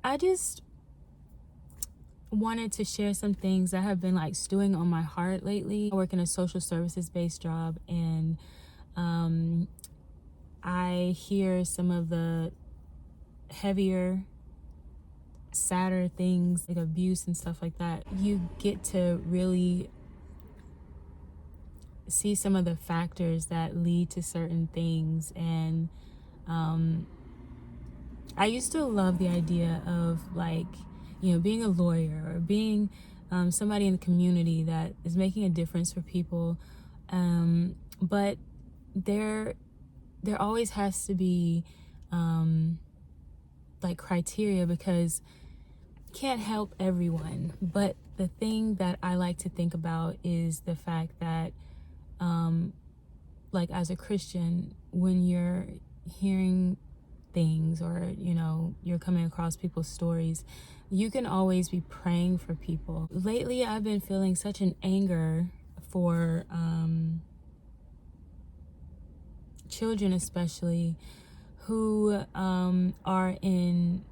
I just wanted to share some things that have been like stewing on my heart lately. I work in a social services based job, and I hear some of the heavier, sadder things like abuse and stuff like that. You get to really see some of the factors that lead to certain things. And I used to love the idea of, like, being a lawyer or being somebody in the community that is making a difference for people. But there always has to be like criteria, because can't help everyone. But the thing that I like to think about is the fact that like, as a Christian, when you're hearing things, or you're coming across people's stories, you can always be praying for people. Lately I've been feeling such an anger for children, especially, who are in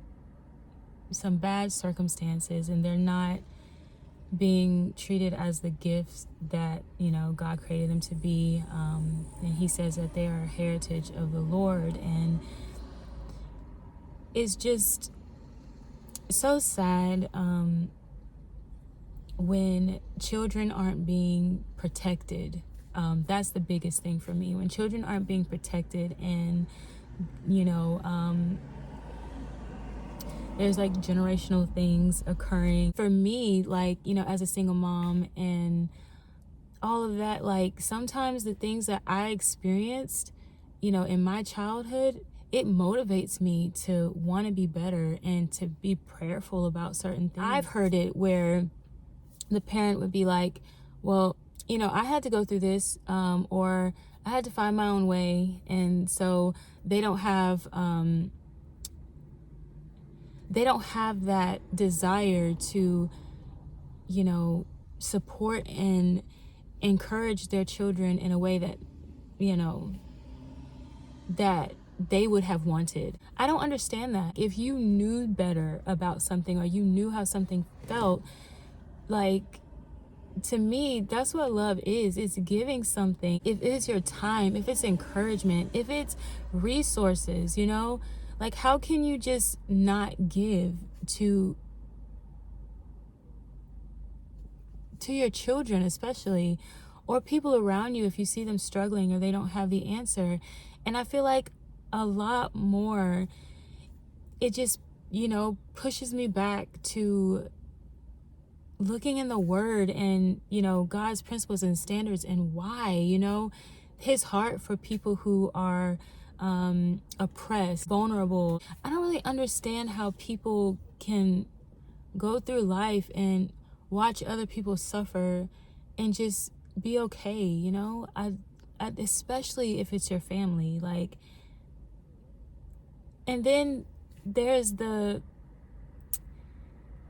some bad circumstances, and they're not being treated as the gifts that God created them to be. And he says that they are a heritage of the Lord, and it's just so sad when children aren't being protected. That's the biggest thing for me. When children aren't being protected, and there's like generational things occurring. For me, like, as a single mom and all of that, like, sometimes the things that I experienced, in my childhood, it motivates me to want to be better and to be prayerful about certain things. I've heard it where the parent would be like, well, I had to go through this, or I had to find my own way. And so they don't have that desire to, support and encourage their children in a way that, that they would have wanted. I don't understand that. If you knew better about something, or you knew how something felt, like, to me, that's what love is. It's giving something. If it's your time, if it's encouragement, if it's resources, like, how can you just not give to your children, especially, or people around you, if you see them struggling or they don't have the answer? And I feel like a lot more, it just, pushes me back to looking in the Word and, God's principles and standards, and why, his heart for people who are oppressed, vulnerable. I don't really understand how people can go through life and watch other people suffer and just be okay. Especially if it's your family, like. And then there's the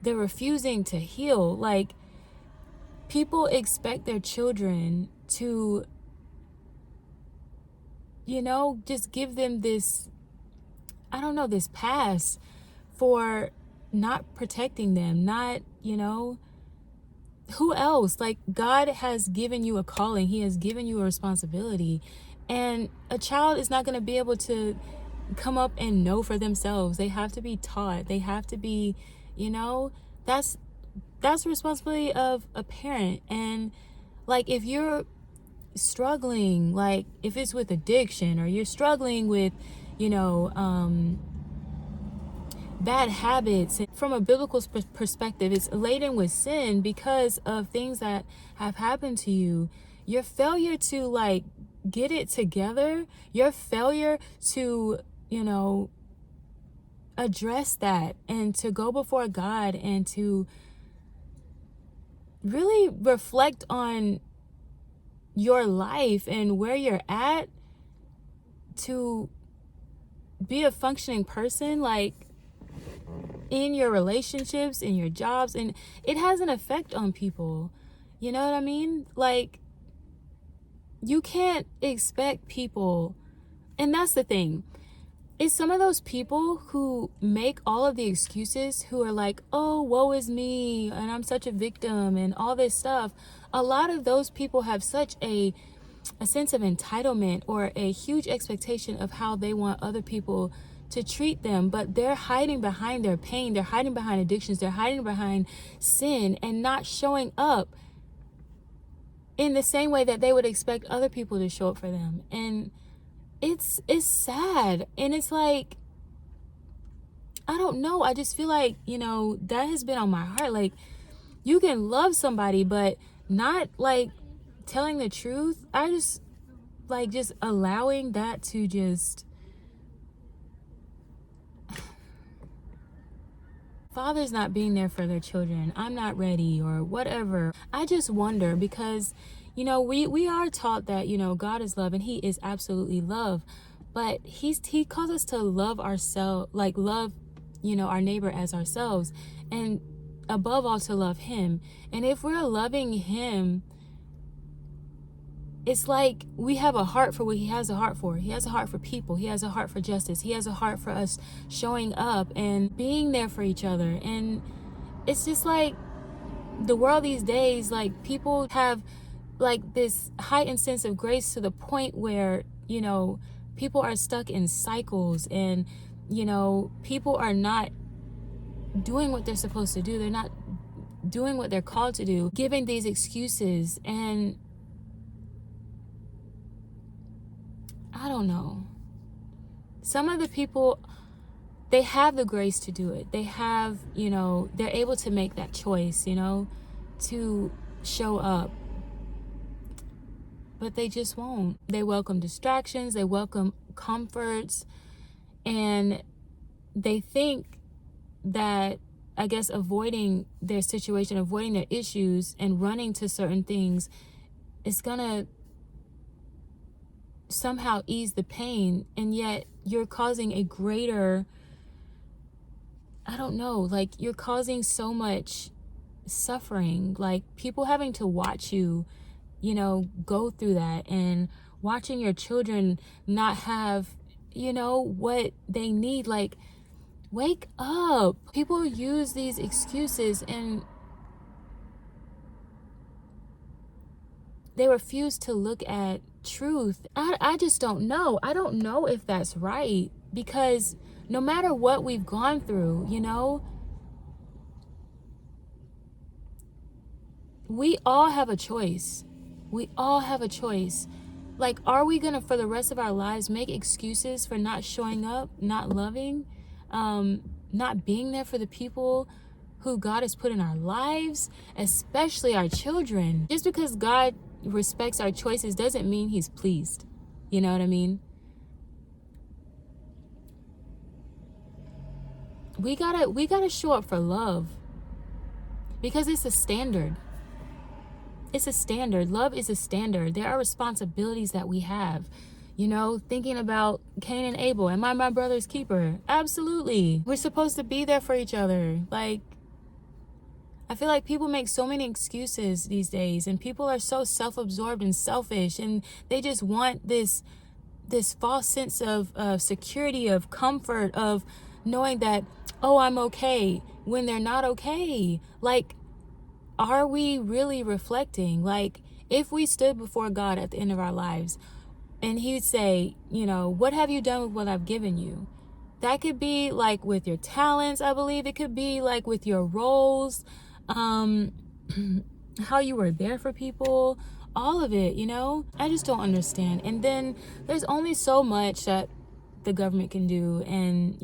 refusing to heal. Like, people expect their children to, just give them this, I don't know, this pass for not protecting them, not, who else? Like, God has given you a calling. He has given you a responsibility. And a child is not going to be able to come up and know for themselves. They have to be taught. They have to be, that's the responsibility of a parent. And, like, if you're struggling, like, if it's with addiction, or you're struggling with, bad habits, from a biblical perspective, it's laden with sin because of things that have happened to you. Your failure to, like, get it together, your failure to, address that, and to go before God and to really reflect on your life and where you're at, to be a functioning person, like, in your relationships, in your jobs, and it has an effect on people. You know what I mean? Like, you can't expect people, and that's the thing. it's some of those people who make all of the excuses, who are like, oh, woe is me, and I'm such a victim, and all this stuff. A lot of those people have such a sense of entitlement or a huge expectation of how they want other people to treat them, but they're hiding behind their pain, they're hiding behind addictions, they're hiding behind sin, and not showing up in the same way that they would expect other people to show up for them. And it's sad. And it's like, I don't know, I just feel like, that has been on my heart. Like, you can love somebody but not like telling the truth. I just like just allowing that to just fathers not being there for their children, I'm not ready or whatever. I just wonder, because we are taught that God is love, and he is absolutely love, but he calls us to love ourselves, like love our neighbor as ourselves, and above all to love him. And if we're loving him, it's like we have a heart for what he has a heart for. He has a heart for people. He has a heart for justice. He has a heart for us showing up and being there for each other. And it's just like the world these days, like people have like this heightened sense of grace to the point where, people are stuck in cycles, and, people are not doing what they're supposed to do. They're not doing what they're called to do, giving these excuses. And I don't know. Some of the people, they have the grace to do it. They have, they're able to make that choice, to show up. But they just won't. They welcome distractions, they welcome comforts, and they think that, I guess, avoiding their situation, avoiding their issues, and running to certain things is gonna somehow ease the pain. And yet you're causing a greater, I don't know, like you're causing so much suffering, like people having to watch you, go through that, and watching your children not have, what they need. Like, wake up. People use these excuses and they refuse to look at truth. I just don't know. I don't know if that's right, because no matter what we've gone through, we all have a choice. We all have a choice. Like, are we gonna, for the rest of our lives, make excuses for not showing up, not loving, not being there for the people who God has put in our lives, especially our children? Just because God respects our choices doesn't mean he's pleased. You know what I mean? We gotta show up for love, because it's a standard. It's a standard. Love is a standard. There are responsibilities that we have. Thinking about Cain and Abel. Am I my brother's keeper? Absolutely. We're supposed to be there for each other. Like, I feel like people make so many excuses these days, and people are so self-absorbed and selfish, and they just want this false sense of security, of comfort, of knowing that, oh, I'm okay, when they're not okay. Like, are we really reflecting? Like, if we stood before God at the end of our lives and he'd say, what have you done with what I've given you? That could be like with your talents, I believe. It could be like with your roles, how you were there for people, all of it, I just don't understand. And then there's only so much that the government can do, and,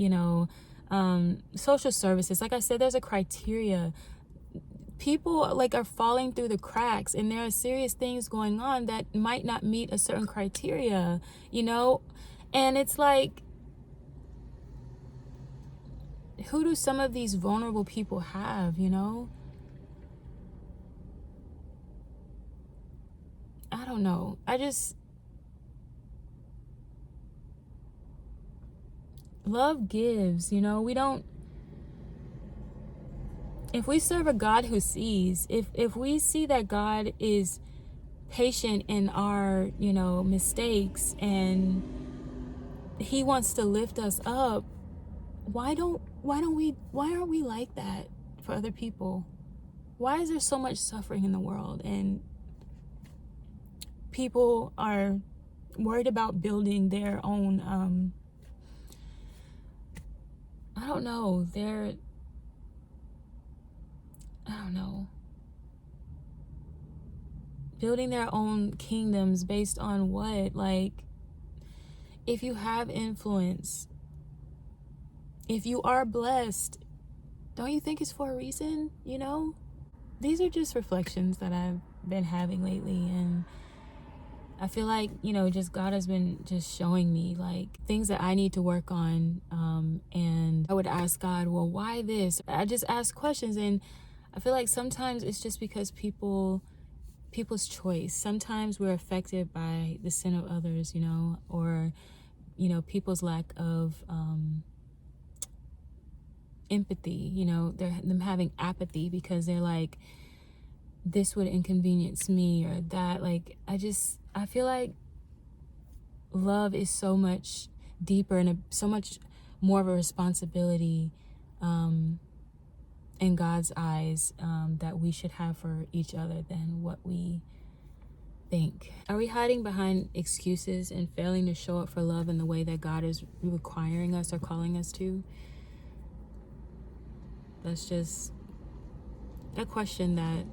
social services. Like I said, there's a criteria. People like are falling through the cracks, and there are serious things going on that might not meet a certain criteria, and it's like, who do some of these vulnerable people have? I don't know. Love gives. We don't, if we serve a God who sees, if we see that God is patient in our, mistakes, and he wants to lift us up, why aren't we like that for other people? Why is there so much suffering in the world, and people are worried about building their own I don't know, building their own kingdoms based on what? Like, if you have influence, if you are blessed, don't you think it's for a reason, you know? These are just reflections that I've been having lately, and I feel like, just God has been just showing me like things that I need to work on. And I would ask God, well, why this? I just ask questions, and I feel like sometimes it's just because people's choice. Sometimes we're affected by the sin of others, or people's lack of empathy. Them having apathy because they're like, this would inconvenience me, or that. Like, I feel like love is so much deeper and so much more of a responsibility in God's eyes that we should have for each other than what we think. Are we hiding behind excuses and failing to show up for love in the way that God is requiring us or calling us to? That's just a question that,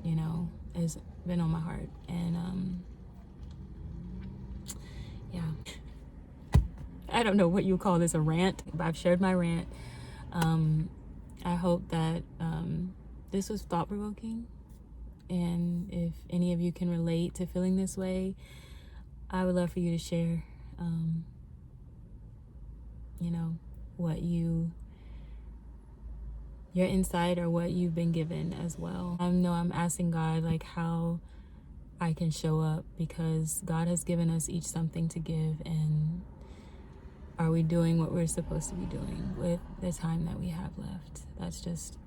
has been on my heart. And yeah. I don't know what you call this, a rant, but I've shared my rant. I hope that this was thought-provoking, and if any of you can relate to feeling this way, I would love for you to share what your insight or what you've been given as well. I know I'm asking God like how I can show up, because God has given us each something to give, and are we doing what we're supposed to be doing with the time that we have left? That's just,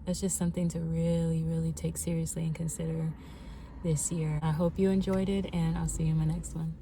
that's just something to really, really take seriously and consider this year. I hope you enjoyed it, and I'll see you in my next one.